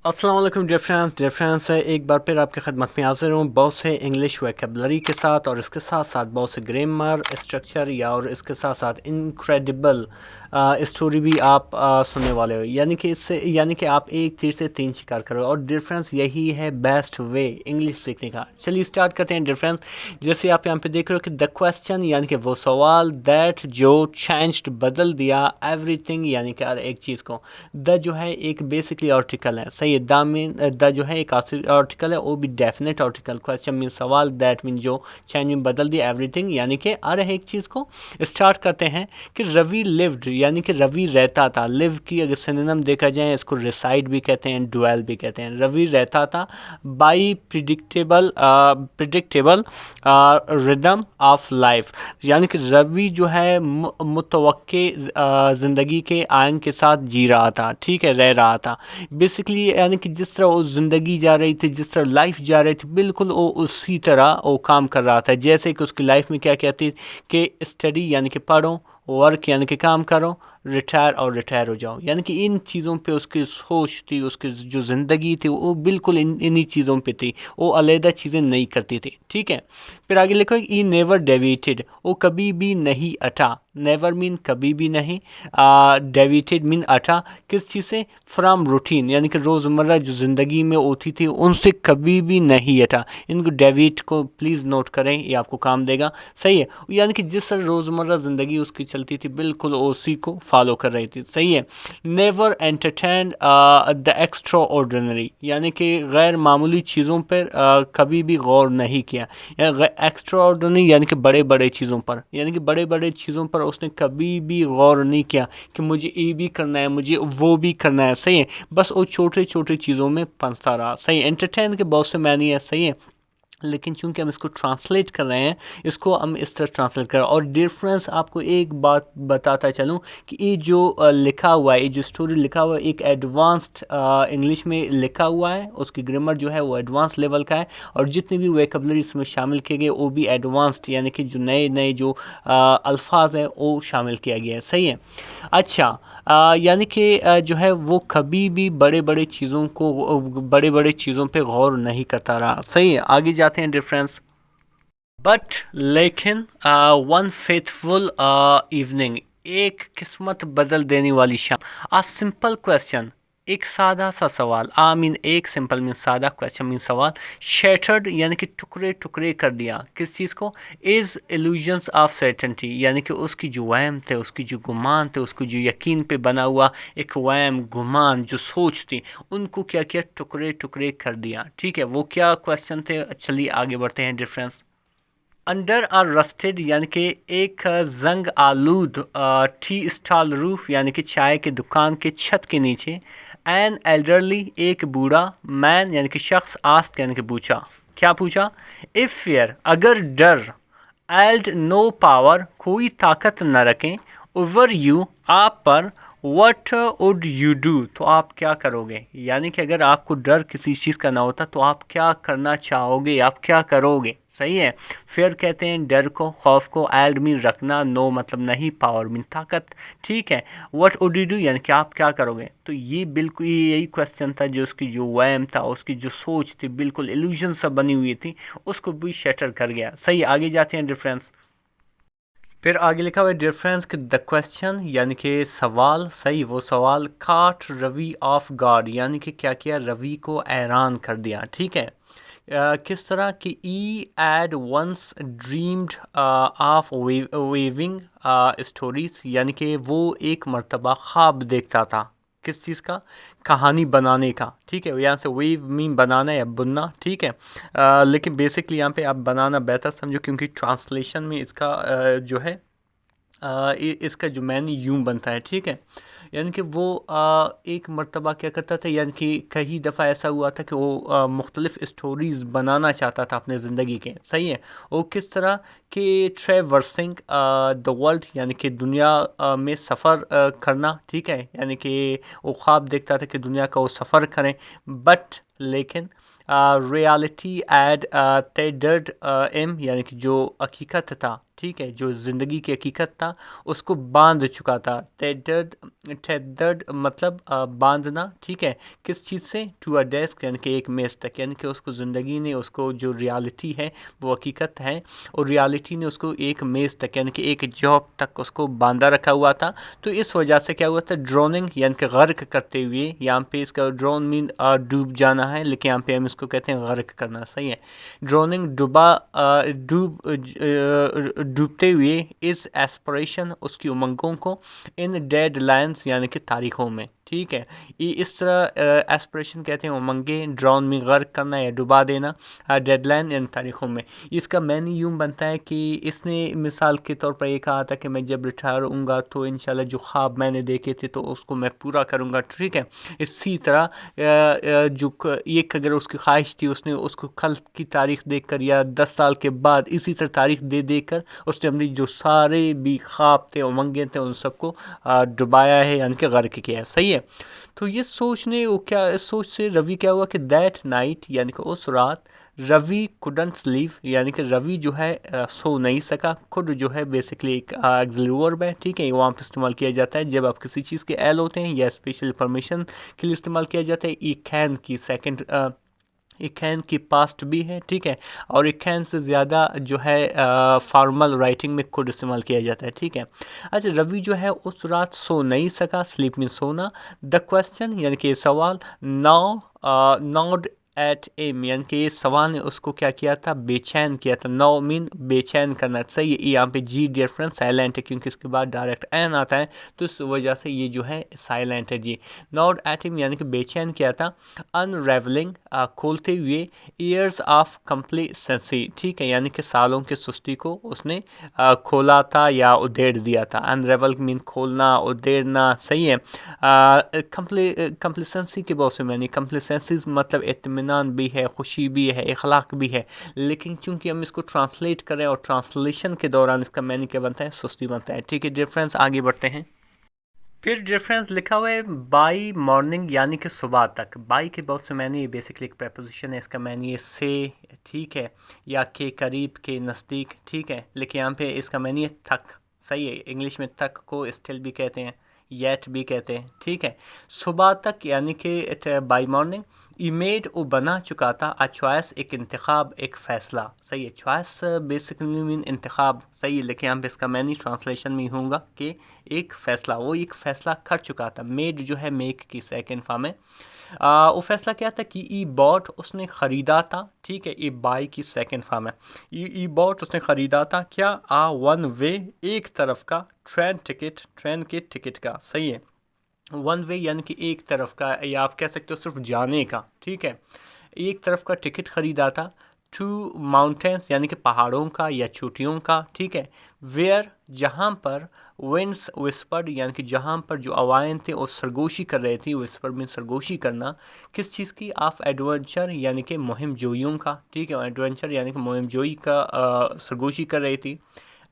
अस्सलाम वालेकुम dear friends है एक बार फिर आपकी खदमत में हाजिर हूँ बहुत से इंग्लिश वोकैबुलरी के साथ और इसके साथ साथ बहुत से ग्रामर स्ट्रक्चर या और इसके साथ साथ इनक्रेडिबल स्टोरी भी आप सुनने वाले हो यानी कि आप एक तीर से तीन शिकार करो। और डियर फ्रेंड्स यही है बेस्ट वे इंग्लिश सीखने का। चलिए स्टार्ट करते हैं डियर फ्रेंड्स। जैसे आप यहाँ पे देख रहे हो कि द क्वेश्चन यानी कि वो सवाल दैट जो चेंज्ड बदल दिया एवरीथिंग यानी कि हर एक चीज़ को। द जो है एक बेसिकली आर्टिकल है, सही है। द जो है एक आर्टिकल है, वो भी डेफिनेट आर्टिकल। क्वेश्चन मीन सवाल, दैट मीन जो चेंज में बदल दिया एवरीथिंग यानी कि हर एक चीज़ को। स्टार्ट करते हैं कि रवि लिव्ड यानी कि रवि रहता था। लिव की अगर सिनोनिम देखा जाए इसको रिसाइड भी कहते हैं, ड्वेल भी कहते हैं। रवि रहता था by predictable rhythm of life यानी कि रवि जो है मुतवक्के ज़िंदगी के आयन के साथ जी रहा था, ठीक है, रह रहा था बेसिकली। यानी कि जिस तरह वो ज़िंदगी जा रही थी, जिस तरह लाइफ जा रही थी, बिल्कुल वो उसी तरह वो काम कर रहा था। जैसे कि उसकी लाइफ में क्या कहती कि स्टडी यानी कि पढ़ो, वर्क यानी कि काम करो, रिटायर हो जाओ। यानी कि इन चीज़ों पे उसकी सोच थी, उसकी जो ज़िंदगी थी वो बिल्कुल इन्हीं चीज़ों पे थी। वो अलहदा चीज़ें नहीं करती थी, ठीक है। फिर आगे लिखो ई नेवर डेविएटेड, वो कभी भी नहीं अटा। नेवर मीन कभी भी नहीं, डेविएटेड मीन अटा किस चीज़ से? फ्रॉम रूटीन यानी कि रोज़मर्रा जो ज़िंदगी में होती थी उनसे कभी भी नहीं अटा। इनको डेविएट को प्लीज़ नोट करें, ये आपको काम देगा, सही है। यानी कि जिस तरह रोज़मर्रा ज़िंदगी उसकी चलती थी बिल्कुल उसी को फॉलो कर रही थी, सही है। Never entertain the extra ordinary यानी कि गैर मामूली चीज़ों पर कभी भी गौर नहीं किया। एक्स्ट्रा ऑर्डिनरी यानी कि बड़े बड़े चीज़ों पर, यानी कि बड़े बड़े चीज़ों पर उसने कभी भी गौर नहीं किया कि मुझे ये भी करना है, मुझे वो भी करना है, सही है। बस वो छोटे छोटे चीज़ों में फंसता रहा, सही है। एंटरटेन के बहुत से मायने है, सही है, लेकिन चूंकि हम इसको ट्रांसलेट कर रहे हैं, इसको हम इस तरह ट्रांसलेट कर रहे हैं। और डिफरेंस आपको एक बात बताता चलूँ कि ये जो लिखा हुआ है, ये जो स्टोरी लिखा हुआ है, एक एडवांस्ड इंग्लिश में लिखा हुआ है। उसकी ग्रामर जो है वो एडवांस लेवल का है और जितनी भी वोकैबुलरी इसमें शामिल किए गए वो भी एडवांस्ड यानी कि जो नए नए जो अल्फाज हैं वो शामिल किया गया है, सही है। अच्छा, यानी कि जो है वो कभी भी बड़े बड़े चीज़ों को, बड़े बड़े चीज़ों पे गौर नहीं करता रहा, सही है। आगे जाते हैं डिफरेंस। बट लेकिन वन फेथफुल इवनिंग, एक किस्मत बदल देने वाली शाम। आ सिंपल क्वेश्चन, एक सादा सा सवाल। मीन एक सिंपल मीन सादा, क्वेश्चन मीन सवाल। शैटर्ड यानी कि टुकड़े टुकड़े कर दिया, किस चीज़ को? इज इल्यूजन्स ऑफ सर्टेनिटी यानी कि उसकी जो वहम थे, उसकी जो गुमान थे, उसको जो यकीन पे बना हुआ एक वहम गुमान जो सोच थी, उनको क्या किया? टुकड़े टुकड़े कर दिया, ठीक है। वो क्या क्वेश्चन थे? चलिए आगे बढ़ते हैं डिफरेंस। अंडर आर रस्टेड यानी कि एक जंग आलूद टी स्टॉल रूफ यानी कि चाय की दुकान के छत के नीचे। एन एल्डरली एक बूढ़ा, मैन यानी कि शख्स, आस्क यानी कि पूछा। क्या पूछा? इफ़ फियर अगर डर, एल्ड नो पावर कोई ताकत न रखें, ओवर यू आप पर, वट वुड यू डू तो आप क्या करोगे। यानी कि अगर आपको डर किसी चीज़ का ना होता तो आप क्या करना चाहोगे, आप क्या करोगे, सही है। फिर कहते हैं डर को, खौफ को। एल्ड मीन रखना, नो मतलब नहीं, पावर मीन ताकत, ठीक है। वट वुड यू डू यानी कि आप क्या करोगे। तो ये बिल्कुल यही क्वेश्चन था जो उसकी जो वहम था, उसकी जो सोच थी बिल्कुल इल्यूजन सा बनी हुई थी, उसको भी शटर कर गया, सही। आगे जाते हैं डिफरेंस। फिर आगे लिखा हुआ है डिफरेंस कि द क्वेश्चन यानी कि सवाल, सही। वो सवाल काट रवि ऑफ गार्ड यानी कि क्या किया? रवि को हैरान कर दिया, ठीक है। किस तरह कि he had once dreamed of weaving stories यानी कि वो एक मर्तबा ख्वाब देखता था, किस चीज़ का? कहानी बनाने का, ठीक है। यहाँ से वेव मीन बनाना या बुनना, ठीक है। लेकिन बेसिकली यहाँ पे आप बनाना बेहतर समझो क्योंकि ट्रांसलेशन में इसका जो है इसका जो मैनी यूं बनता है, ठीक है। यानी कि वो एक मर्तबा क्या करता था, यानी कि कई दफ़ा ऐसा हुआ था कि वो मुख्तलिफ़ स्टोरीज़ बनाना चाहता था अपने ज़िंदगी के, सही है। वो किस तरह कि ट्रेवर्सिंग द वर्ल्ड यानी कि दुनिया में सफ़र करना, ठीक है। यानी कि वो ख्वाब देखता था कि दुनिया का वो सफ़र करें, बट लेकिन रियलिटी एड तेडर्ड एम यानी कि जो हकीकत था ठीक है, जो ज़िंदगी की हकीकत था उसको बांध चुका था। टेदर्ड मतलब बांधना, ठीक है, किस चीज़ से? टू अ डेस्क, यानी कि एक मेज़ तक, यानी कि उसको ज़िंदगी ने, उसको जो रियलिटी है वो हकीकत है, और रियलिटी ने उसको एक मेज़ तक यानी कि एक जॉब तक उसको बांधा रखा हुआ था। तो इस वजह से क्या हुआ था? ड्रोनिंग यानी कि गर्क करते हुए, यहाँ पे इसका ड्रोन मीन डूब जाना है, लेकिन यहाँ पे हम इसको कहते हैं गर्क करना, सही है। ड्रोनिंग डूबते हुए इस एस्पिरेशन, उसकी उमंगों को, इन डेड लाइन्स यानी कि तारीखों में, ठीक है। ये इस तरह एस्पिरेशन कहते हैं उमंगे, ड्रोन में गर्क करना या डुबा देना, डेडलाइन इन तारीखों में। इसका मैंने यूँ बनता है कि इसने मिसाल के तौर पर ये कहा था कि मैं जब रिटायर होऊंगा तो इंशाल्लाह जो ख्वाब मैंने देखे थे तो उसको मैं पूरा करूंगा, ठीक है। इसी तरह एक अगर उसकी ख्वाहिश थी, उसने उसको कल की तारीख देखकर या 10 साल के बाद इसी तरह तारीख देकर उसने अपनी जो सारे भी ख्वाब थे, उमंगे थे, उन सबको डुबाया है, यानी कि गर्क किया है, सही है। तो ये सोचने वो क्या, इस सोच से रवि क्या हुआ कि दैट नाइट यानी कि उस रात रवि कुडंट स्लीव, यानी कि रवि जो है सो नहीं सका। खुद जो है बेसिकली एक ऑक्सिलरी वर्ब है, ठीक है, वहाँ पर इस्तेमाल किया जाता है जब आप किसी चीज़ के एल होते हैं या स्पेशल इंफॉर्मेशन के लिए इस्तेमाल किया जाता है। ई कैन की सेकंड, एक कैन की पास्ट भी है, ठीक है, और एक कैन से ज़्यादा जो है फॉर्मल राइटिंग में खुद इस्तेमाल किया जाता है, ठीक है। अच्छा, रवि जो है उस रात सो नहीं सका, स्लीप में सोना। द क्वेश्चन यानी कि सवाल, नाउ नॉट एट एम, यानी कि ये सवाल ने उसको क्या किया था? बेचैन किया था। नो मीन बेचैन करना, सही है। यहाँ पे जी डिफरेंस साइलेंट है क्योंकि इसके बाद डायरेक्ट एन आता है, तो इस वजह से ये जो है साइलेंट है जी। नॉट एट एम यानी कि बेचैन किया था। अनरेवलिंग खोलते हुए, ईयर्स ऑफ कंप्लीसेंसी, ठीक है, यानी कि सालों की सुस्ती को उसने खोला था या उधेड़ दिया था। अनरेवल मीन खोलना, उधेड़ना, सही है। कंप्लीसेंसी के बहुत से मैंने, कंप्लीसेंसी मतलब इत्मीनान भी है, खुशी भी है, इखलाक भी है, लेकिन चूंकि हम इसको ट्रांसलेट करें और ट्रांसलेशन के दौरान इसका मैंने क्या बनता है? सुस्ती बनता है, ठीक है। डिफरेंस आगे बढ़ते हैं। फिर डिफरेंस लिखा हुआ है बाई मॉर्निंग, यानी कि सुबह तक। बाई के बहुत से मैंने, बेसिकली एक प्रेपोजिशन है, इसका मैंने ये से, ठीक है, या के करीब, के नज़दीक, ठीक है, लेकिन यहाँ पे इसका मैंने तक, सही है। इंग्लिश में तक को स्टिल भी कहते हैं, येट भी कहते हैं, ठीक है। सुबह तक यानी कि बाई मॉर्निंग। इमेड वो बना चुका था, अ चॉइस एक इंतखाब, एक फ़ैसला, सही है। चॉइस बेसिकली मीन इंतखाब, सही है, लेकिन यहाँ पे इसका मैंने ट्रांसलेशन में होगा कि एक फ़ैसला, वो एक फ़ैसला कर चुका था। मेड जो है मेक की सेकंड फॉर्म है। वो फैसला क्या था कि ई बॉट उसने ख़रीदा था, ठीक है। ई बाई की सेकंड फॉर्म है। ई बॉट उसने ख़रीदा था क्या? आ वन वे, एक तरफ का ट्रेन टिकट, ट्रेन के टिकट का, सही है। वन वे यानी कि एक तरफ का, या आप कह सकते हो सिर्फ जाने का, ठीक है। एक तरफ का टिकट ख़रीदा था। टू माउंटेन्स यानी कि पहाड़ों का या चोटियों का, ठीक है। वेयर जहाँ पर, विंड्स विस्पर्ड यानी कि जहाँ पर जो हवाएं थे वो सरगोशी कर रही थी। विस्पर्ड में सरगोशी करना, किस चीज़ की? ऑफ एडवेंचर यानी कि मुहिम जोइयों का, ठीक है। एडवेंचर यानी कि मुहिम जोई का सरगोशी कर रही थी।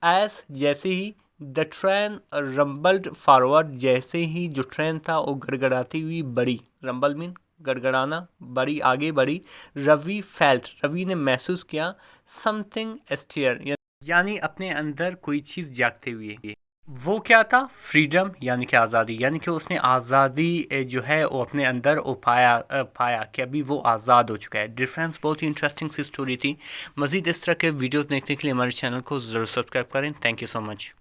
एस जैसे ही, द ट्रेन रंबल्ड फॉरवर्ड, जैसे ही जो ट्रेन था वो गड़गड़ाती हुई बढ़ी। रंबल मीन गड़गड़ाना, बड़ी आगे बढ़ी। रवि फेल्ट, रवि ने महसूस किया। समथिंग स्टियर यानी अपने अंदर कोई चीज़ जागते हुए। वो क्या था? फ्रीडम यानी कि आज़ादी, यानी कि उसने आज़ादी जो है वो अपने अंदर वो पाया कि अभी वो आज़ाद हो चुका है। डिफरेंस बहुत ही इंटरेस्टिंग सी स्टोरी थी। मज़ीद इस तरह के वीडियोस देखने के लिए हमारे चैनल को ज़रूर सब्सक्राइब करें। Thank you so much.